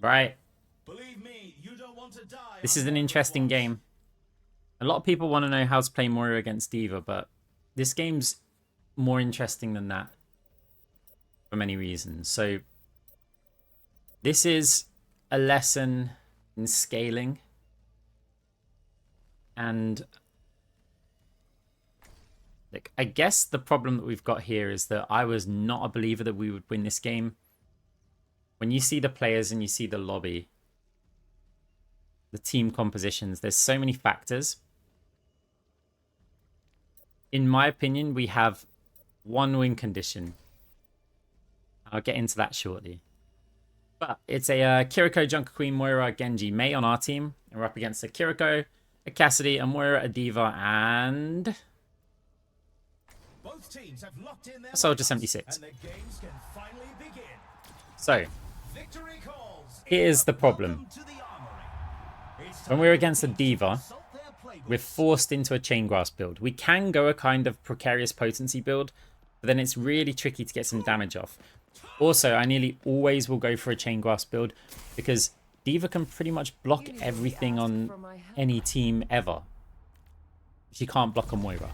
Right. Believe me, you don't want to die. This is an interesting game. A lot of people want to know how to play Moira against D.Va, but this game's more interesting than that for many reasons. So this is a lesson in scaling. And like, I guess the problem that we've got here is that I was not a believer that we would win this game. When you see the players and you see the lobby, the team compositions, there's so many factors. In my opinion, we have one win condition. I'll get into that shortly. But it's a Kiriko, Junker Queen, Moira, Genji, Mei on our team. And we're up against a Kiriko, a Cassidy, a Moira, a D.Va, and Both teams have locked in their a Soldier lineups, 76. and the games can finally begin. So, Victory calls. here's the problem. Welcome to the armory. It's When we're against a D.Va, consult their playbook. we're forced into a Chain Grasp build. We can go a kind of precarious potency build, but then it's really tricky to get some damage off. Also, I nearly always will go for a Chain Grasp build because D.Va can pretty much block everything on any team ever. She can't block a Moira.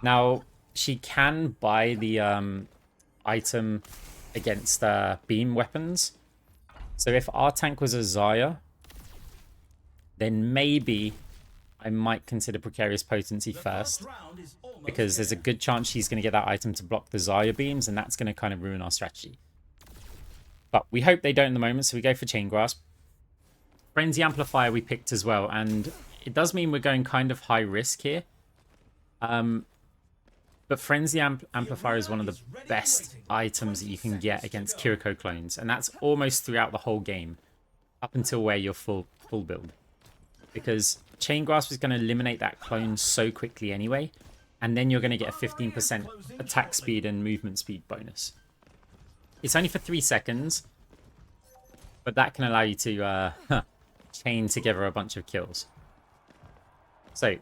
Now, she can buy the item against beam weapons. So if our tank was a Zarya, then maybe I might consider Precarious Potency first, because there's a good chance she's going to get that item to block the Zarya beams, and that's going to kind of ruin our strategy. But we hope they don't in the moment, so we go for Chain Grasp. Frenzy Amplifier we picked as well, and it does mean we're going kind of high risk here. But Frenzy Amplifier is one of the best items that you can get against Kiriko clones, and that's almost throughout the whole game, up until where you're full build. Because Chain Grasp is going to eliminate that clone so quickly anyway, and then you're going to get a 15% attack speed and movement speed bonus. It's only for 3 seconds, but that can allow you to chain together a bunch of kills. So,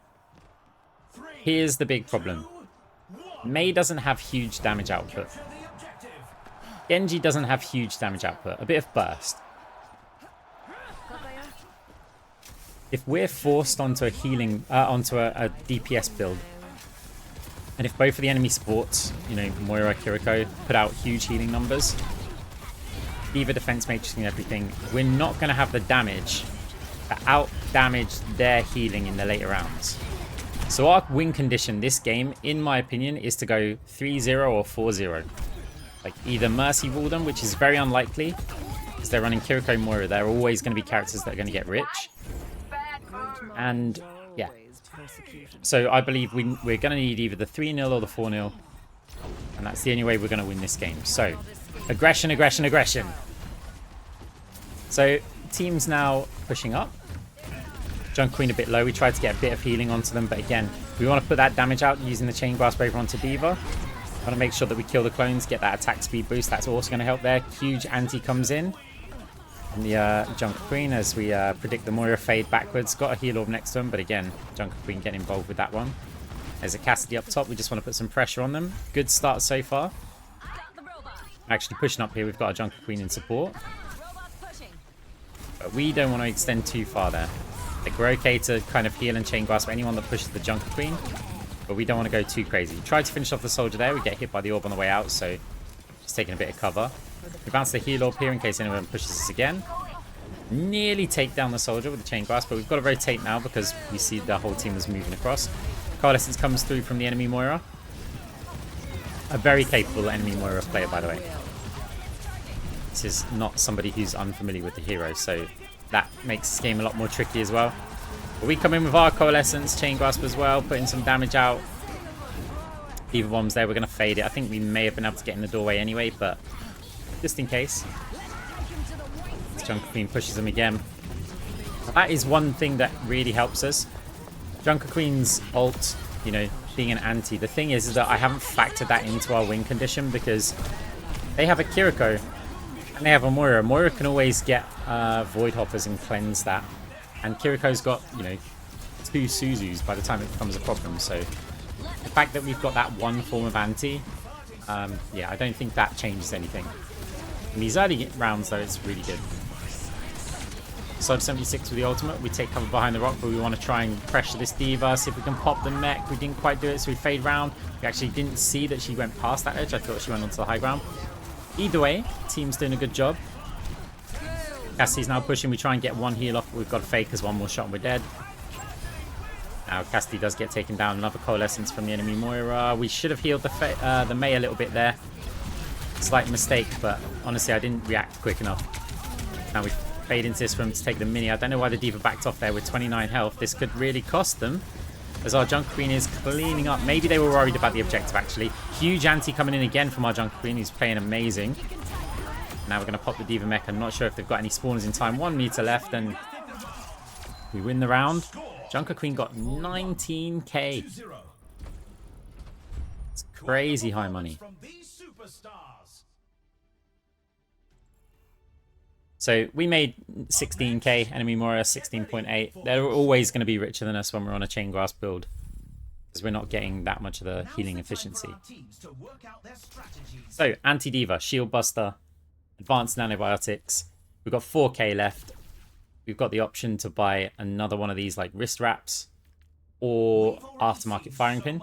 here's the big problem. Mei doesn't have huge damage output. Genji doesn't have huge damage output. A bit of burst. If we're forced onto a healing, onto a DPS build, and if both of the enemy supports, you know, Moira, Kiriko, put out huge healing numbers, D.Va defense matrix and everything, we're not going to have the damage to out-damage their healing in the later rounds. So our win condition this game, in my opinion, is to go 3-0 or 4-0. Like, either Mercy rule them, which is very unlikely, because they're running Kiriko, Moira. They're always going to be characters that are going to get rich. And, yeah. So I believe we're going to need either the 3-0 or the 4-0. And that's the only way we're going to win this game. So, aggression, aggression, aggression. So, team's now pushing up. Junk Queen a bit low. We tried to get a bit of healing onto them, but again, we want to put that damage out using the Chain Grasp over onto D.Va. Want to make sure that we kill the clones, get that attack speed boost. That's also going to help there. Huge anti comes in. And the Junker Queen, as we predict the Moira fade backwards. Got a heal orb next to him, but again, Junker Queen getting involved with that one. There's a Cassidy up top. We just want to put some pressure on them. Good start so far. Actually pushing up here, we've got a Junker Queen in support. But we don't want to extend too far there. Like, we're okay to kind of heal and Chain Grasp anyone that pushes the Junker Queen, but we don't want to go too crazy. Try to finish off the soldier there. We get hit by the orb on the way out, so just taking a bit of cover. We bounce the heal orb here in case anyone pushes us again. Nearly take down the soldier with the Chain Grasp, but we've got to rotate now because we see the whole team is moving across. Coalescence comes through from the enemy Moira. A very capable enemy Moira player, by the way. This is not somebody who's unfamiliar with the hero, so that makes this game a lot more tricky as well. But we come in with our Coalescence, Chain Grasp as well, putting some damage out. D.Va bombs there, we're going to fade it. I think we may have been able to get in the doorway anyway, but just in case. Junker Queen pushes them again. That is one thing that really helps us. Junker Queen's ult, you know, being an anti. The thing is that I haven't factored that into our win condition because they have a Kiriko and they have a Moira. Moira can always get Void Hoppers and cleanse that. And Kiriko's got, you know, 2 Suzus by the time it becomes a problem. So the fact that we've got that one form of anti, yeah, I don't think that changes anything. In these early rounds, though, it's really good. Soldier 76 with the ultimate. We take cover behind the rock, but we want to try and pressure this D.Va, see if we can pop the mech. We didn't quite do it, so we fade round. We actually didn't see that she went past that edge. I thought she went onto the high ground. Either way, team's doing a good job. Cassie's now pushing. We try and get one heal off. We've got a fake as one more shot and we're dead. Now Cassie does get taken down. Another coalescence from the enemy Moira. We should have healed the Mei a little bit there. Slight mistake, but honestly I didn't react quick enough. Now we fade into this room to take the mini. I don't know why the D.Va backed off there with 29 health. This could really cost them, as our Junker Queen is cleaning up. Maybe they were worried about the objective, actually. Huge anti coming in again from our Junker Queen. He's playing amazing. Now we're going to pop the D.Va mech. I'm not sure if they've got any spawners in time. 1 meter left, and we win the round. Junker Queen got 19k. It's crazy high money. So we made 16k, enemy Moira 16.8. They're always going to be richer than us when we're on a chain grass build, because we're not getting that much of the healing efficiency. So anti-D.Va, shield buster, advanced nanobiotics. We've got 4k left. We've got the option to buy another one of these like wrist wraps or aftermarket firing pin.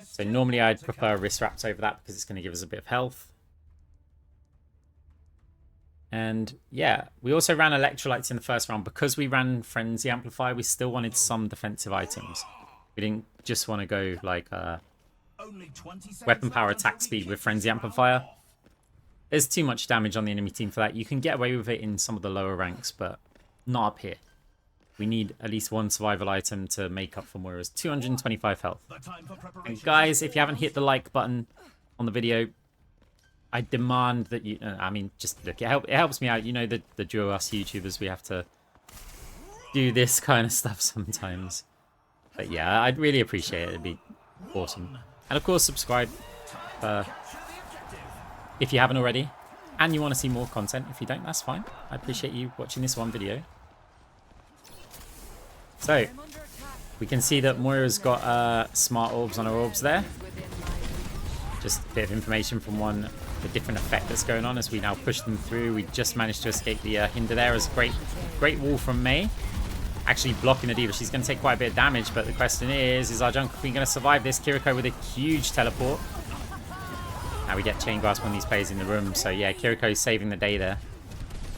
So normally I'd prefer wrist wraps over that because it's going to give us a bit of health. And yeah, we also ran electrolytes in the first round. Because we ran Frenzy Amplifier, we still wanted some defensive items. We didn't just want to go like weapon power attack speed with Frenzy Amplifier. There's too much damage on the enemy team for that. You can get away with it in some of the lower ranks, but not up here. We need at least one survival item to make up for Moira's 225 health. And guys, if you haven't hit the like button on the video, I demand that you... I mean, just look, it helps me out. You know, the duo us YouTubers, we have to do this kind of stuff sometimes. But yeah, I'd really appreciate it. It'd be awesome. And of course, subscribe if you haven't already. And you want to see more content. If you don't, that's fine. I appreciate you watching this one video. So, we can see that Moira's got smart orbs on her orbs there. Just a bit of information from the different effect that's going on as we now push them through. We just managed to escape the hinder there. As a great wall from Mei. Actually blocking the D.Va. She's going to take quite a bit of damage, but the question is our Junker Queen going to survive this? Kiriko with a huge teleport. Now we get chain grasp on these players in the room. So yeah, Kiriko is saving the day there.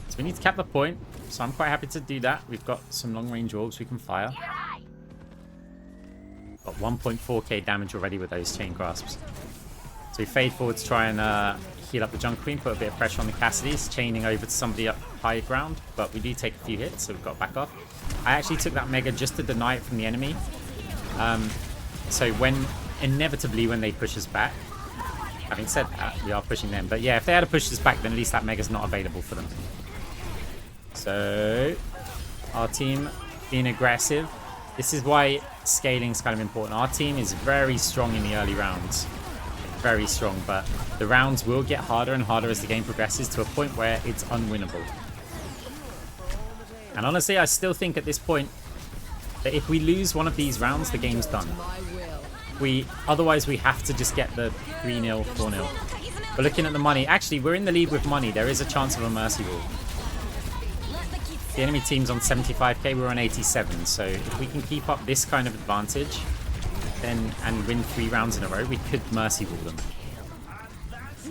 So we need to cap the point. So I'm quite happy to do that. We've got some long range orbs we can fire. Got 1.4k damage already with those chain grasps. So we fade forward to try and heal up the Junker Queen, put a bit of pressure on the Cassidy's, chaining over to somebody up high ground, but we do take a few hits, so we've got to back off. I actually took that Mega just to deny it from the enemy. So inevitably when they push us back, having said that, we are pushing them. But yeah, if they had to push us back, then at least that Mega's not available for them. So our team being aggressive. This is why scaling is kind of important. Our team is very strong in the early rounds. Very strong, but the rounds will get harder and harder as the game progresses to a point where it's unwinnable. And honestly, I still think at this point that if we lose one of these rounds, the game's done. Otherwise, we have to just get the 3-0, 4-0. We're looking at the money. Actually, we're in the lead with money. There is a chance of a mercy rule. The enemy team's on 75k, we're on 87. So if we can keep up this kind of advantage, and win 3 rounds in a row, we could mercy rule them.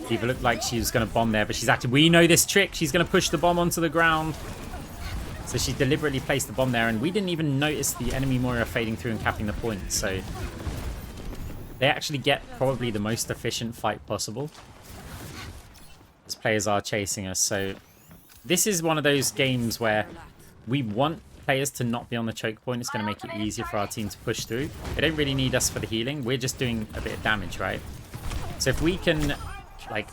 D.Va looked like she was going to bomb there, but she's actually... We know this trick. She's going to push the bomb onto the ground. So she deliberately placed the bomb there, and we didn't even notice the enemy Moira fading through and capping the point. So they actually get probably the most efficient fight possible as players are chasing us. So this is one of those games where we want players to not be on the choke point. It's going to make it easier for our team to push through. They don't really need us for the healing. We're just doing a bit of damage, right? So if we can like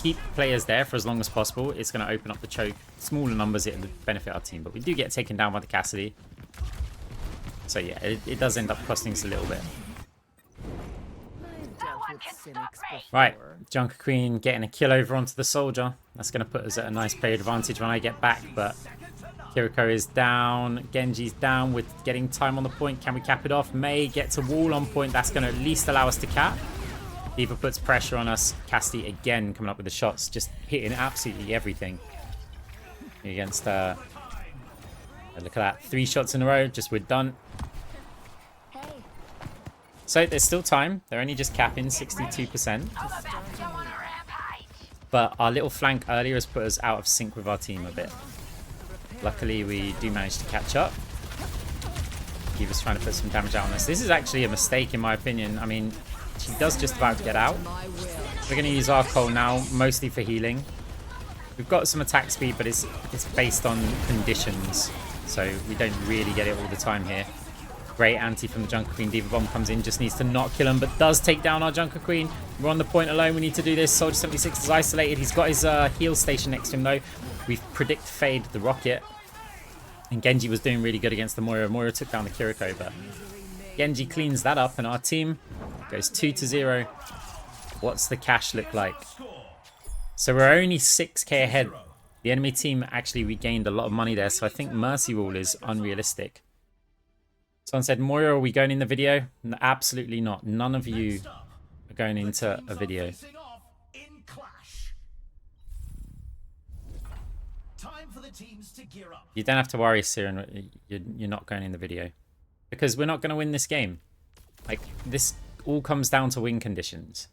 keep players there for as long as possible, it's going to open up the choke. Smaller numbers, it'll benefit our team, but we do get taken down by the Cassidy. So yeah, it does end up costing us a little bit. Right, Junker Queen getting a kill over onto the soldier. That's going to put us at a nice player advantage when I get back, but Kiriko is down, Genji's down with getting time on the point. Can we cap it off? Mei gets a wall on point. That's going to at least allow us to cap. D.Va puts pressure on us. Cassidy again coming up with the shots, just hitting absolutely everything. against look at that, 3 shots in a row, just we're done. So there's still time. They're only just capping 62%. But our little flank earlier has put us out of sync with our team a bit. Luckily, we do manage to catch up. He was trying to put some damage out on us. This is actually a mistake in my opinion. I mean, she does just about get out. We're going to use our coal now, mostly for healing. We've got some attack speed, but it's based on conditions. So we don't really get it all the time here. Great anti from the Junker Queen. D.Va Bomb comes in, just needs to not kill him, but does take down our Junker Queen. We're on the point alone. We need to do this. Soldier 76 is isolated. He's got his heal station next to him, though. We've predict fade the rocket. And Genji was doing really good against the Moira. Moira took down the Kiriko, but Genji cleans that up, and our team goes 2-0. What's the cash look like? So we're only 6k ahead. The enemy team actually regained a lot of money there, so I think Mercy Rule is unrealistic. Someone said, Moira, are we going in the video? No, absolutely not. None of you are going into a video. You don't have to worry, Siren. You're not going in the video. Because we're not going to win this game. Like, this all comes down to win conditions.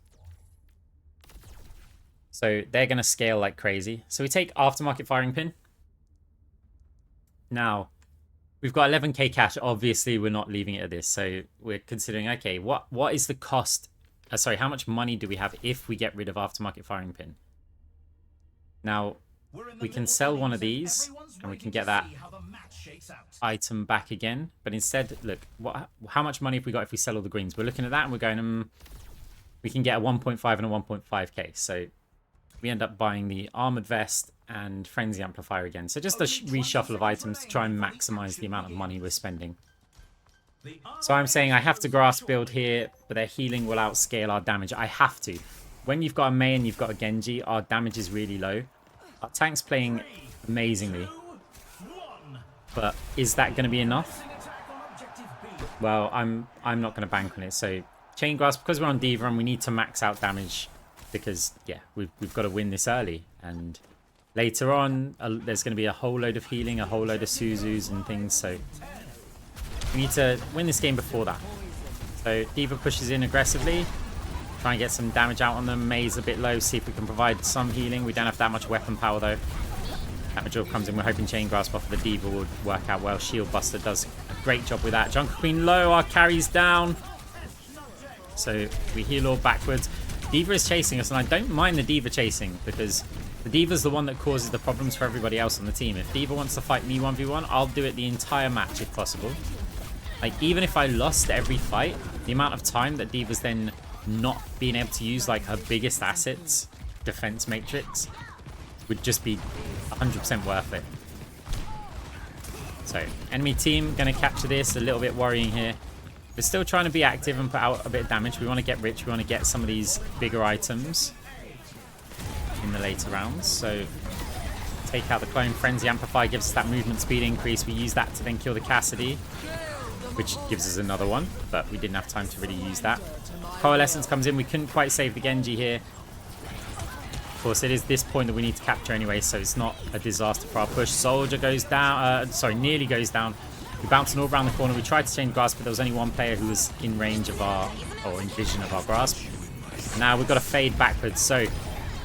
So they're going to scale like crazy. So we take aftermarket firing pin. Now, we've got 11k cash. Obviously, we're not leaving it at this. So we're considering, okay, what is the cost? Sorry, how much money do we have if we get rid of aftermarket firing pin? Now, we can sell one of these and we can get that item back again. But instead, look, how much money have we got if we sell all the greens? We're looking at that and we're going, we can get a 1.5 and a 1.5k. So we end up buying the armored vest and frenzy amplifier again. So just a reshuffle of items to try and maximize the amount of money we're spending. So I'm saying I have to grasp build here, but their healing will outscale our damage. I have to. When you've got a Mei and you've got a Genji, our damage is really low. Our tank's playing amazingly. But is that going to be enough? Well, I'm not going to bank on it. So Chain Grasp, because we're on D.Va and we need to max out damage. Because, yeah, we've got to win this early. And later on, there's going to be a whole load of healing, a whole load of Suzus and things. So we need to win this game before that. So D.Va pushes in aggressively. Try and get some damage out on them. Mei's a bit low. See if we can provide some healing. We don't have that much weapon power, though. Damage all comes in. We're hoping Chain Grasp off of the D.Va would work out well. Shield Buster does a great job with that. Junker Queen low. Our carry's down. So we heal all backwards. D.Va is chasing us, and I don't mind the D.Va chasing because the D.Va's the one that causes the problems for everybody else on the team. If D.Va wants to fight me 1v1, I'll do it the entire match if possible. Like, even if I lost every fight, the amount of time that D.Va's then not being able to use, like, her biggest assets, defense matrix, would just be 100% worth it. So, enemy team going to capture this. A little bit worrying here. We're still trying to be active and put out a bit of damage. We want to get rich. We want to get some of these bigger items in the later rounds. So take out the clone. Frenzy Amplify gives us that movement speed increase. We use that to then kill the Cassidy, which gives us another one, but we didn't have time to really use that. Coalescence comes in. We couldn't quite save the Genji here. Of course, it is this point that we need to capture anyway, so it's not a disaster for our push. Soldier goes down. Nearly goes down. We're bouncing all around the corner. We tried to change grasp, but there was only one player who was in range of our, or in vision of our grasp. Now we've got to fade backwards. So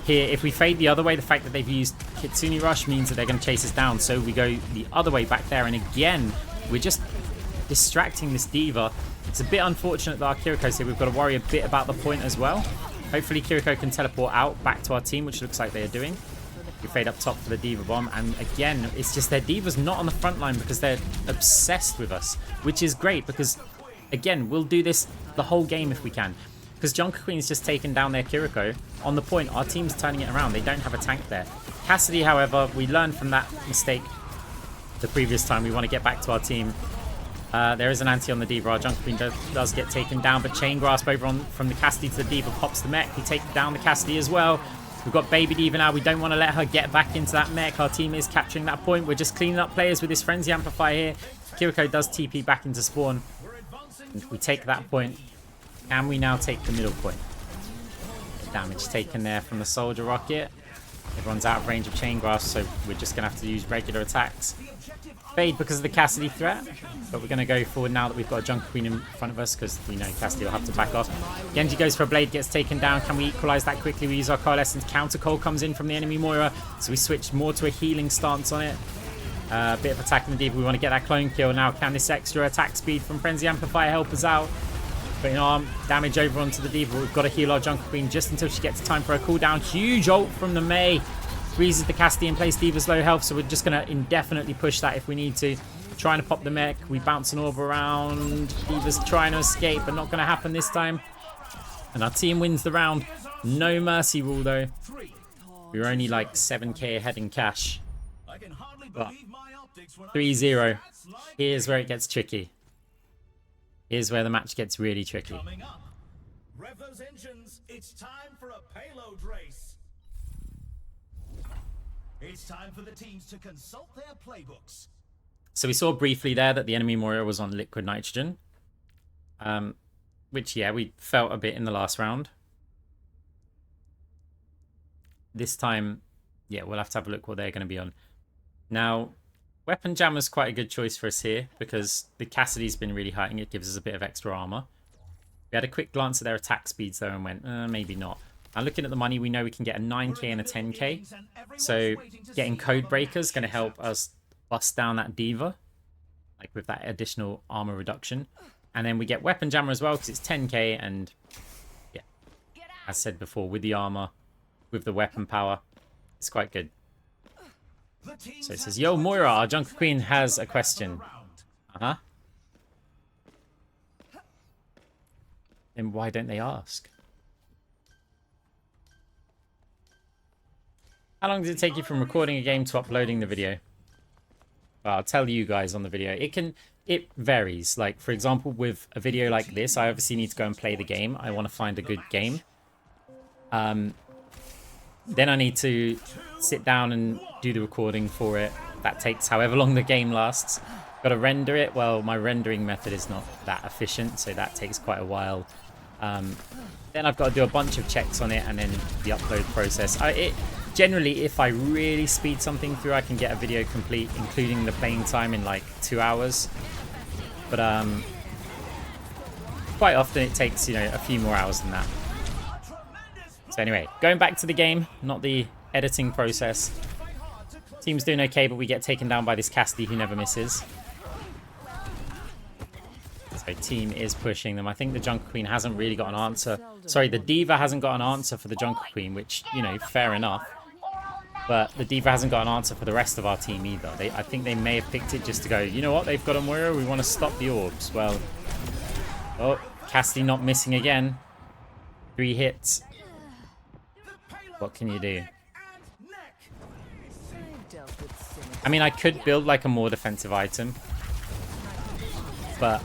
here, if we fade the other way, the fact that they've used Kitsune Rush means that they're going to chase us down. So we go the other way back there. And again, we're just distracting this D.Va. It's a bit unfortunate that our Kiriko's here. We've got to worry a bit about the point as well. Hopefully Kiriko can teleport out back to our team, which looks like they are doing. We fade up top for the D.Va bomb, and again, it's just their D.Va's not on the front line because they're obsessed with us, which is great because, again, we'll do this the whole game if we can. Because Junker Queen's just taken down their Kiriko. On the point, our team's turning it around. They don't have a tank there. Cassidy, however, we learned from that mistake the previous time. We want to get back to our team. There is an anti on the D.Va. Our Junker Queen does get taken down, but Chain Grasp over from the Cassidy to the D.Va pops the mech. We take down the Cassidy as well. We've got Baby D.Va now. We don't want to let her get back into that mech. Our team is capturing that point. We're just cleaning up players with this Frenzy Amplifier here. Kiriko does TP back into spawn. And we take that point. And we now take the middle point. Damage taken there from the Soldier Rocket. Everyone's out of range of chain grasp, so we're just going to have to use regular attacks. Fade because of the Cassidy threat, but we're going to go forward now that we've got a Junker Queen in front of us because we know Cassidy will have to back off. Genji goes for a blade, gets taken down. Can we equalize that quickly? We use our Coalescence. Counter Call comes in from the enemy Moira, so we switch more to a healing stance on it. A bit of attacking the Diva. We want to get that clone kill now. Can this extra attack speed from Frenzy Amplifier help us out? Putting arm damage over onto the Diva. We've got to heal our Junker Queen just until she gets time for a cooldown. Huge ult from the Mei. Freezes the Cassidy in place. Diva's low health, so we're just going to indefinitely push that if we need to. Trying to pop the mech. We bounce an orb around. Diva's trying to escape, but not going to happen this time. And our team wins the round. No mercy rule, though. We were only like 7k ahead in cash. But 3-0. Here's where it gets tricky. Here's where the match gets really tricky. Rev those engines. It's time for a payload race. It's time for the teams to consult their playbooks. So we saw briefly there that the enemy Moira was on liquid nitrogen. Which, yeah, we felt a bit in the last round. This time, yeah, we'll have to have a look what they're going to be on. Now, Weapon Jammer's quite a good choice for us here because the Cassidy's been really hurting. It gives us a bit of extra armor. We had a quick glance at their attack speeds though and went, maybe not. Now looking at the money, we know we can get a 9k and a 10k. So getting Code Breaker is going to help us bust down that Diva, like with that additional armor reduction. And then we get Weapon Jammer as well because it's 10k and yeah, as said before, with the armor, with the weapon power, it's quite good. So it says, yo, Moira, our Junker Queen has a question. Uh-huh. Then why don't they ask? How long does it take you from recording a game to uploading the video? Well, I'll tell you guys on the video. It varies. Like, for example, with a video like this, I obviously need to go and play the game. I want to find a good game. Then I need to sit down and do the recording for it. That takes however long the game lasts. Got to render it. Well, my rendering method is not that efficient, so that takes quite a while. Then I've got to do a bunch of checks on it and then the upload process. Generally, if I really speed something through, I can get a video complete, including the playing time, in like 2 hours. But quite often it takes, a few more hours than that. So anyway, going back to the game, not the editing process. Team's doing okay, but we get taken down by this Cassidy who never misses. So team is pushing them. I think the Junker Queen hasn't really got an answer. Sorry, the Diva hasn't got an answer for the Junker Queen, which, fair enough. But the Diva hasn't got an answer for the rest of our team either. I think they may have picked it just to go, you know what, they've got a Moira, we want to stop the orbs. Well, oh, Cassidy not missing again. 3 hits. What can you do? I mean, I could build like a more defensive item. But,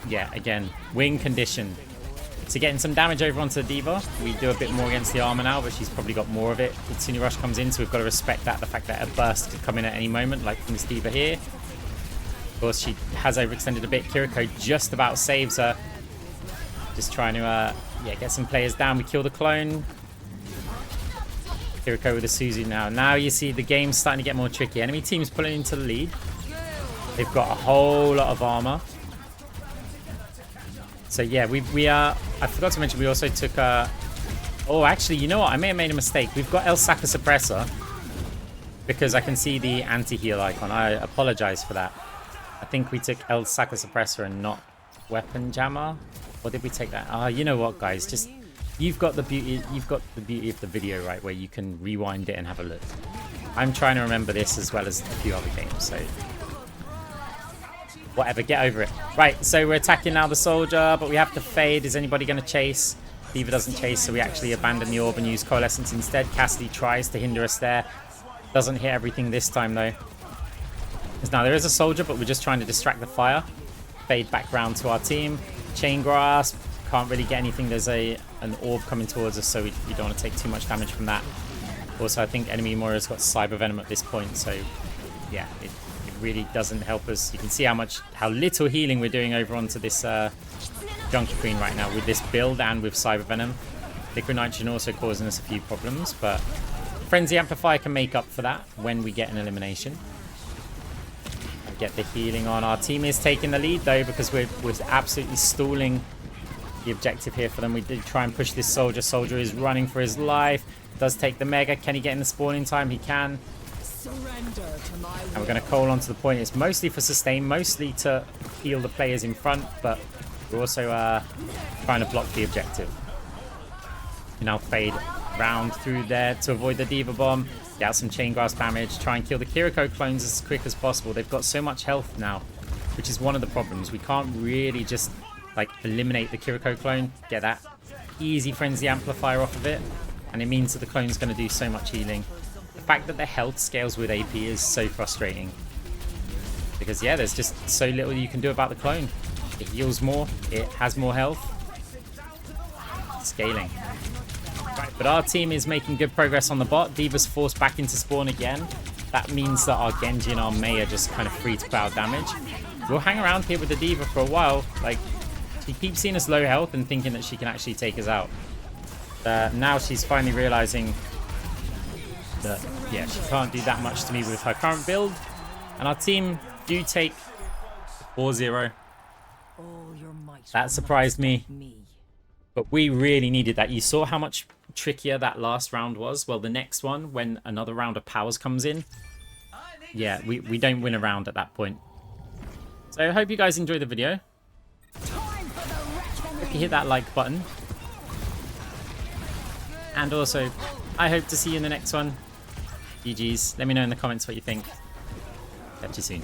yeah, again, wing condition. So getting some damage over onto the Diva. We do a bit more against the armor now, but she's probably got more of it. Kitsune Rush comes in, so we've got to respect that. The fact that a burst could come in at any moment, like from this Diva here. Of course, she has overextended a bit. Kiriko just about saves her. Just trying to, get some players down. We kill the clone. Kiriko with a Suzu now. Now you see the game's starting to get more tricky. Enemy team's pulling into the lead. They've got a whole lot of armor. So yeah, I forgot to mention we also took oh, actually, you know what? I may have made a mistake. We've got El Saka Suppressor because I can see the anti-heal icon. I apologize for that. I think we took El Saka Suppressor and not Weapon Jammer. Or did we take that? You know what, guys? Just you've got the beauty of the video, right, where you can rewind it and have a look. I'm trying to remember this as well as a few other games, so whatever, get over it. Right, so we're attacking now the soldier, but we have to fade. Is anybody going to chase? Diva doesn't chase, so we actually abandon the orb and use Coalescence instead. Cassidy tries to hinder us there. Doesn't hit everything this time, though. Now, there is a soldier, but we're just trying to distract the fire. Fade back round to our team. Chain Grasp. Can't really get anything. There's an orb coming towards us, so we don't want to take too much damage from that. Also, I think enemy Moira's got Cyber Venom at this point, so yeah, it really doesn't help us. You can see how little healing we're doing over onto this Junker Queen right now with this build and with Cyber Venom. Liquid Nitrogen also causing us a few problems, but Frenzy Amplifier can make up for that when we get an elimination. And get the healing on. Our team is taking the lead though because we're absolutely stalling the objective here for them. We did try and push this soldier. Soldier is running for his life. Does take the mega. Can he get in the spawn in time? He can. And we're going to call onto the point. It's mostly for sustain, mostly to heal the players in front, but we're also trying to block the objective. We now fade round through there to avoid the Diva Bomb, get out some Chain Grasp damage, try and kill the Kiriko clones as quick as possible. They've got so much health now, which is one of the problems. We can't really just like eliminate the Kiriko clone, get that easy Frenzy Amplifier off of it, and it means that the clone's going to do so much healing. The fact that the health scales with AP is so frustrating. Because yeah, there's just so little you can do about the clone. It heals more, it has more health. Scaling. Right, but our team is making good progress on the bot. Diva's forced back into spawn again. That means that our Genji and our Mei are just kind of free to cloud damage. We'll hang around here with the Diva for a while. Like, she keeps seeing us low health and thinking that she can actually take us out. Now she's finally realizing that, yeah, she can't do that much to me with her current build. And our team do take 4-0. That surprised me. But we really needed that. You saw how much trickier that last round was. Well, the next one, when another round of powers comes in, yeah, we don't win a round at that point. So I hope you guys enjoyed the video. If you hit that like button. And also, I hope to see you in the next one. GG's. Let me know in the comments what you think. Catch you soon.